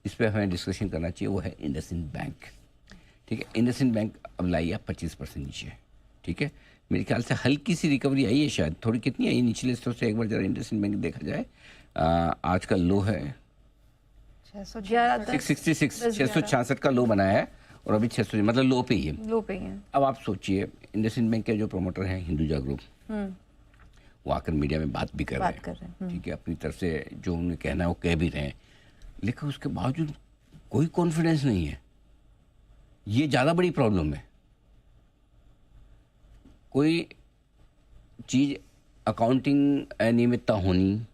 इस पर हमें डिस्कशन करना चाहिए, वो है इंडसइंड बैंक। ठीक है, इंडसइंड बैंक अब लाई है 25% नीचे। ठीक है, मेरे ख्याल से हल्की सी रिकवरी आई है, शायद थोड़ी, कितनी आई निचले स्तर से, एक बार जरा इंडसइंड बैंक देखा जाए। आज का लो है 666 का लो बनाया है, और अभी 600, मतलब लो पे ही है। लो पे ही है। अब आप सोचिए, इंडसइंड बैंक के जो प्रोमोटर हैं हिंदुजा ग्रुप, वो आकर मीडिया में बात भी कर रहे हैं। ठीक है, अपनी तरफ से जो उन्हें कहना है वो कह भी रहे हैं, लेकिन उसके बावजूद कोई कॉन्फिडेंस नहीं है। ये ज़्यादा बड़ी प्रॉब्लम है। कोई चीज़ अकाउंटिंग अनियमितता होनी,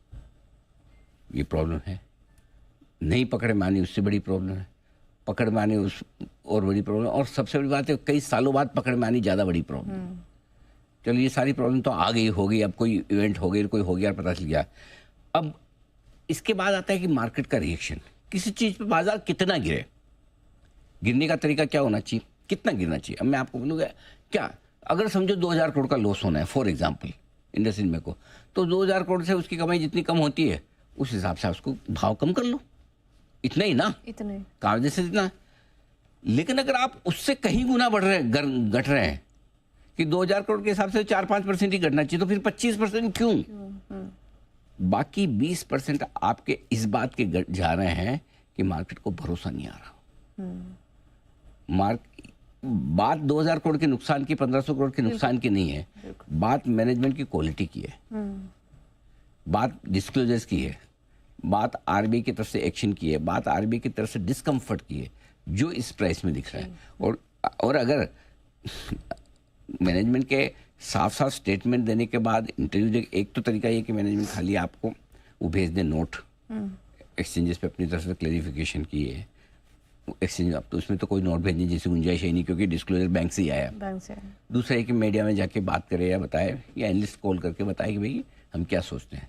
ये प्रॉब्लम है। नहीं पकड़े मानी, उससे बड़ी प्रॉब्लम है। पकड़ मानी उस और बड़ी प्रॉब्लम, और सबसे बड़ी बात है कई सालों बाद पकड़ मानी, ज़्यादा बड़ी प्रॉब्लम। चलो ये सारी प्रॉब्लम तो आ गई, हो गई, अब कोई इवेंट हो गई, कोई हो गया, पता चल गया। अब इसके बाद आता है कि मार्केट का रिएक्शन, किसी चीज़ पे बाजार कितना गिरे, गिरने का तरीका क्या होना चाहिए, कितना गिरना चाहिए। अब मैं आपको बोलूँगा, क्या अगर समझो 2000 करोड़ का लॉस होना है फॉर एग्जाम्पल इंडसइंड में को, तो 2000 करोड़ से उसकी कमाई जितनी कम होती है उस हिसाब से उसको भाव कम कर लो, इतना ही ना, इतने कागज से इतना। लेकिन अगर आप उससे कहीं गुना बढ़ रहे हैं, घट रहे हैं कि 2000 करोड़ के हिसाब से 4-5% ही घटना चाहिए, तो फिर 25% क्यों? बाकी 20% आपके इस बात के जा रहे हैं कि मार्केट को भरोसा नहीं आ रहा। बात 2000 करोड़ के नुकसान की, 1500 करोड़ के नुकसान की नहीं है, बात मैनेजमेंट की क्वालिटी की है, बात डिस्क्लोजर्स की है, बात आरबीआई की तरफ से एक्शन की है, बात आरबीआई की तरफ से डिस्कम्फर्ट की है, जो इस प्राइस में दिख रहा है। और अगर मैनेजमेंट के साफ साफ स्टेटमेंट देने के बाद इंटरव्यू, एक तो तरीका ये कि मैनेजमेंट खाली आपको वो भेज दे नोट, एक्सचेंजेस पे अपनी तरफ से क्लेरिफिकेशन की है एक्सचेंज, अब तो उसमें तो कोई नोट भेजने जैसी गुंजाइश है नहीं, क्योंकि डिस्क्लोजर बैंक से ही आया। दूसरा है कि मीडिया में जाके बात करे या बताए, या एनालिस्ट कॉल करके बताए कि भाई हम क्या सोचते हैं।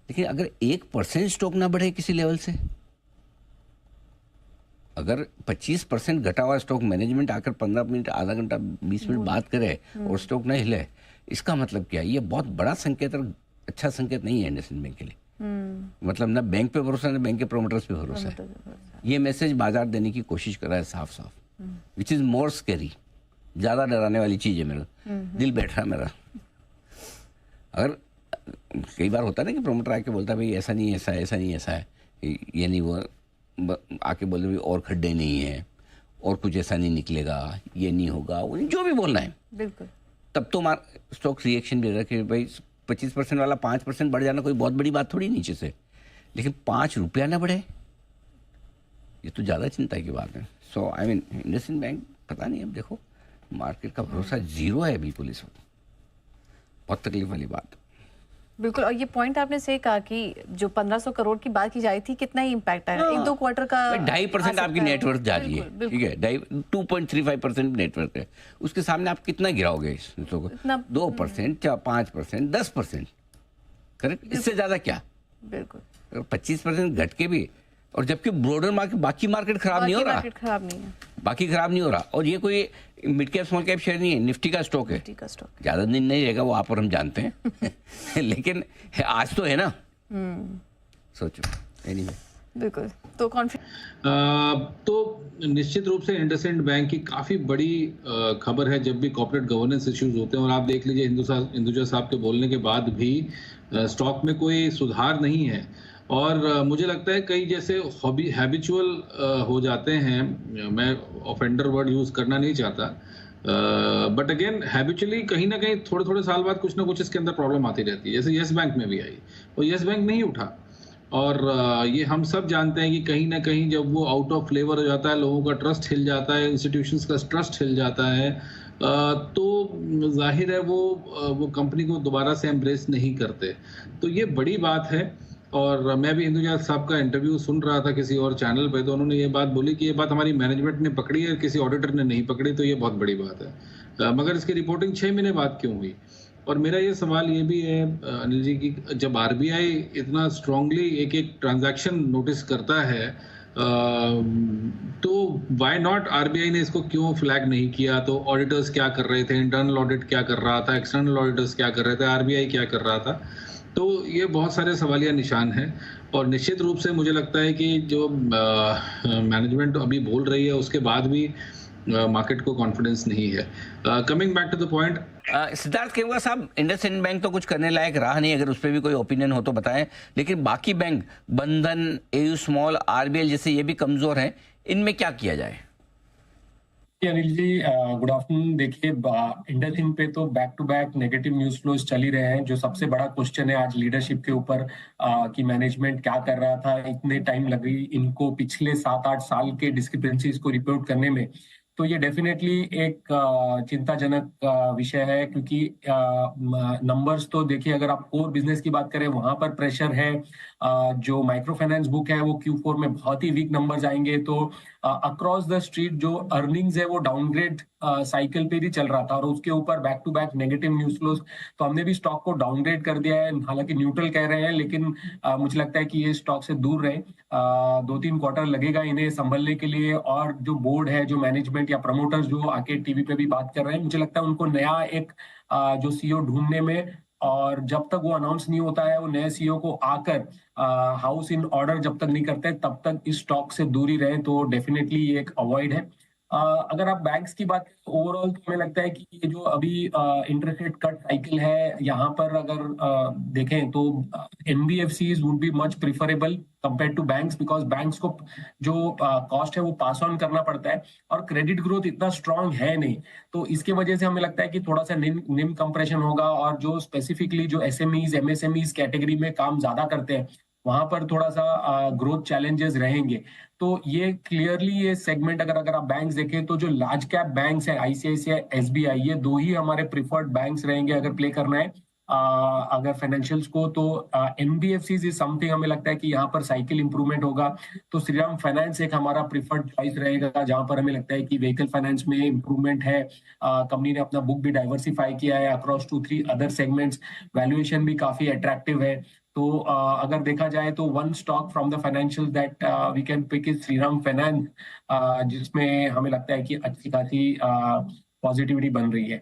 लेकिन अगर 1% स्टॉक ना बढ़े किसी लेवल से, अगर 25% घटा हुआ स्टॉक, मैनेजमेंट आकर 15 मिनट, आधा घंटा, 20 मिनट बात करे और स्टॉक न हिले, इसका मतलब क्या है? ये बहुत बड़ा संकेत और अच्छा संकेत नहीं है इंडसइंड बैंक के लिए। मतलब ना बैंक पे भरोसा, ना बैंक के प्रोमोटर्स पे भरोसा है। ये मैसेज बाजार देने की कोशिश कर रहा है साफ साफ, विच इज मोर स्कैरी, ज्यादा डराने वाली चीज है। मेरा दिल बैठ रहा है मेरा। अगर कई बार होता है ना कि प्रोमोटर आके बोलता है भाई ऐसा नहीं, ऐसा है, ऐसा नहीं, ऐसा है, ये नहीं, वो आके बोल रहे और खड्डे नहीं है, और कुछ ऐसा नहीं निकलेगा, ये नहीं होगा, वो जो भी बोलना है, बिल्कुल, तब तो स्टॉक रिएक्शन दे रहा है कि भाई 25% वाला 5% बढ़ जाना कोई बहुत बड़ी बात थोड़ी नीचे से, लेकिन 5 रुपया ना बढ़े, ये तो ज़्यादा चिंता की बात है। सो आई मीन इंडसइंड बैंक, पता नहीं, अब देखो मार्केट का भरोसा जीरो है बिल्कुल इस वक्त, बहुत तकलीफ वाली बात। बिल्कुल, और ये पॉइंट आपने सही कहा कि जो 1500 करोड़ की बात की जाती थी, कितना ही इम्पैक्ट आया, 1-2 क्वार्टर का 2.5% आपकी नेटवर्थ जा रही है, ठीक है, 2.35% नेटवर्थ है, उसके सामने आप कितना गिराओगे? 2%, 5%, 10%, करेक्ट, इससे ज्यादा क्या? बिल्कुल, 25% घट के भी, और जबकि ब्रॉडर मार्केट, बाकी मार्केट खराब नहीं हो रहा, बाकी खराब नहीं हो रहा, और ये कोई mid cap small cap share नहीं है, निफ्टी का स्टॉक है, ज्यादा दिन नहीं रहेगा वो, आप और हम जानते हैं लेकिन आज तो है ना, सोचो। एनीवे, बिल्कुल, तो तो निश्चित रूप से इंडसइंड बैंक की काफी बड़ी खबर है जब भी कॉर्पोरेट गवर्नेंस इश्यूज होते हैं, और आप देख लीजिए हिंदुजा साहब के बोलने के बाद भी स्टॉक में कोई सुधार नहीं है, और मुझे लगता है कई जैसे हैबिचुअल हो जाते हैं, मैं ऑफेंडर वर्ड यूज करना नहीं चाहता, बट अगेन हैबिचुअली कहीं ना कहीं थोड़े थोड़े साल बाद कुछ ना कुछ इसके अंदर प्रॉब्लम आती रहती है। जैसे येस बैंक में भी आई, और येस बैंक नहीं उठा, और ये हम सब जानते हैं कि कहीं ना कहीं जब वो आउट ऑफ फ्लेवर हो जाता है, लोगों का ट्रस्ट हिल जाता है, इंस्टीट्यूशंस का ट्रस्ट हिल जाता है, तो जाहिर है वो कंपनी को दोबारा से एम्ब्रेस नहीं करते। तो ये बड़ी बात है, और मैं भी हिंदुजा साहब का इंटरव्यू सुन रहा था किसी और चैनल पे, तो उन्होंने ये बात बोली कि ये बात हमारी मैनेजमेंट ने पकड़ी है, किसी ऑडिटर ने नहीं पकड़ी, तो ये बहुत बड़ी बात है। मगर इसकी रिपोर्टिंग 6 महीने बाद क्यों हुई? और मेरा ये सवाल ये भी है अनिल जी की, जब आरबीआई इतना स्ट्रांगली एक एक ट्रांजैक्शन नोटिस करता है, तो व्हाई नॉट आरबीआई ने इसको क्यों फ्लैग नहीं किया? तो ऑडिटर्स क्या कर रहे थे, इंटरनल ऑडिट क्या कर रहा था, एक्सटर्नल ऑडिटर्स क्या कर रहे थे, आरबीआई क्या कर रहा था? तो ये बहुत सारे सवालिया निशान हैं, और निश्चित रूप से मुझे लगता है कि जो मैनेजमेंट अभी बोल रही है उसके बाद भी मार्केट को कॉन्फिडेंस नहीं है। Coming back to the point, Siddharth केवगा साहब, इंडसइंड बैंक तो कुछ करने लायक रहा नहीं, अगर उस पर भी कोई ओपिनियन हो तो बताएं, लेकिन बाकी बैंक बंधन, एयू स्मॉल, आरबीएल जैसे ये भी कमजोर हैं, इनमें क्या किया जाए? Anil ji, good afternoon. देखिए, इंडसइंड पे तो back to back negative news flows चल ही रहे हैं। जो सबसे बड़ा क्वेश्चन है आज लीडरशिप के ऊपर कि मैनेजमेंट क्या कर रहा था, इतने टाइम लगी इनको पिछले 7-8 साल के डिस्क्रिपेंसीज को रिपोर्ट करने में। तो ये डेफिनेटली एक चिंताजनक विषय है, क्योंकि नंबर्स तो देखिए, अगर आप कोर बिजनेस की बात करें वहां पर प्रेशर है। जो माइक्रो फाइनेंस बुक है वो Q4 में बहुत ही वीक नंबर्स आएंगे। तो अक्रॉस द स्ट्रीट जो अर्निंग्स है वो डाउनग्रेड साइकिल पे भी चल रहा था, और उसके ऊपर back to back negative news flows. तो हमने भी स्टॉक को डाउनग्रेड कर दिया है, हालांकि न्यूट्रल कह रहे हैं, लेकिन मुझे लगता है कि ये स्टॉक से दूर रहे। 2-3 क्वार्टर लगेगा इन्हें संभलने के लिए। और जो बोर्ड है, जो मैनेजमेंट या प्रमोटर्स जो आके टीवी पे भी बात कर रहे हैं, मुझे लगता है उनको नया एक जो सीईओ ढूंढने में, और जब तक वो अनाउंस नहीं होता है, वो नए सीईओ को आकर हाउस इन ऑर्डर जब तक नहीं करते, तब तक इस स्टॉक से दूरी रहे। तो डेफिनेटली ये एक अवॉइड है। अगर आप बैंक्स की बात ओवरऑल, तो हमें लगता है कि ये जो अभी इंटरेस्ट रेट कट साइकिल है, यहाँ पर अगर देखें तो NBFCs would be much preferable compare to banks, because banks को जो कॉस्ट है वो पास ऑन करना पड़ता है, और क्रेडिट ग्रोथ इतना स्ट्रांग है नहीं। तो इसके वजह से हमें लगता है कि थोड़ा सा निम कंप्रेशन होगा, और जो स्पेसिफिकली जो एसएमईज एमएसएमईज कैटेगरी में काम ज्यादा करते हैं, वहां पर थोड़ा सा ग्रोथ चैलेंजेस रहेंगे। तो ये क्लियरली ये सेगमेंट, अगर आप बैंक्स देखें तो जो लार्ज कैप बैंक्स है, आईसीआईसीआई, एसबीआई, ये दो ही हमारे प्रिफर्ड बैंक्स रहेंगे अगर प्ले करना है अगर फाइनेंशियल्स को। तो एनबीएफसीज इज समथिंग, हमें लगता है कि यहाँ पर साइकिल इंप्रूवमेंट होगा। तो श्रीराम फाइनेंस एक हमारा प्रिफर्ड चॉइस रहेगा, जहां पर हमें लगता है कि व्हीकल फाइनेंस में इंप्रूवमेंट है। कंपनी ने अपना बुक भी डाइवर्सिफाई किया है अक्रॉस 2-3 अदर सेगमेंट्स। वैल्यूएशन भी काफी अट्रैक्टिव है। तो अगर देखा जाए तो one stock from the financial that we can pick is Shriram Finance, जिसमें हमें लगता है कि अच्छी खासी पॉजिटिविटी बन रही है।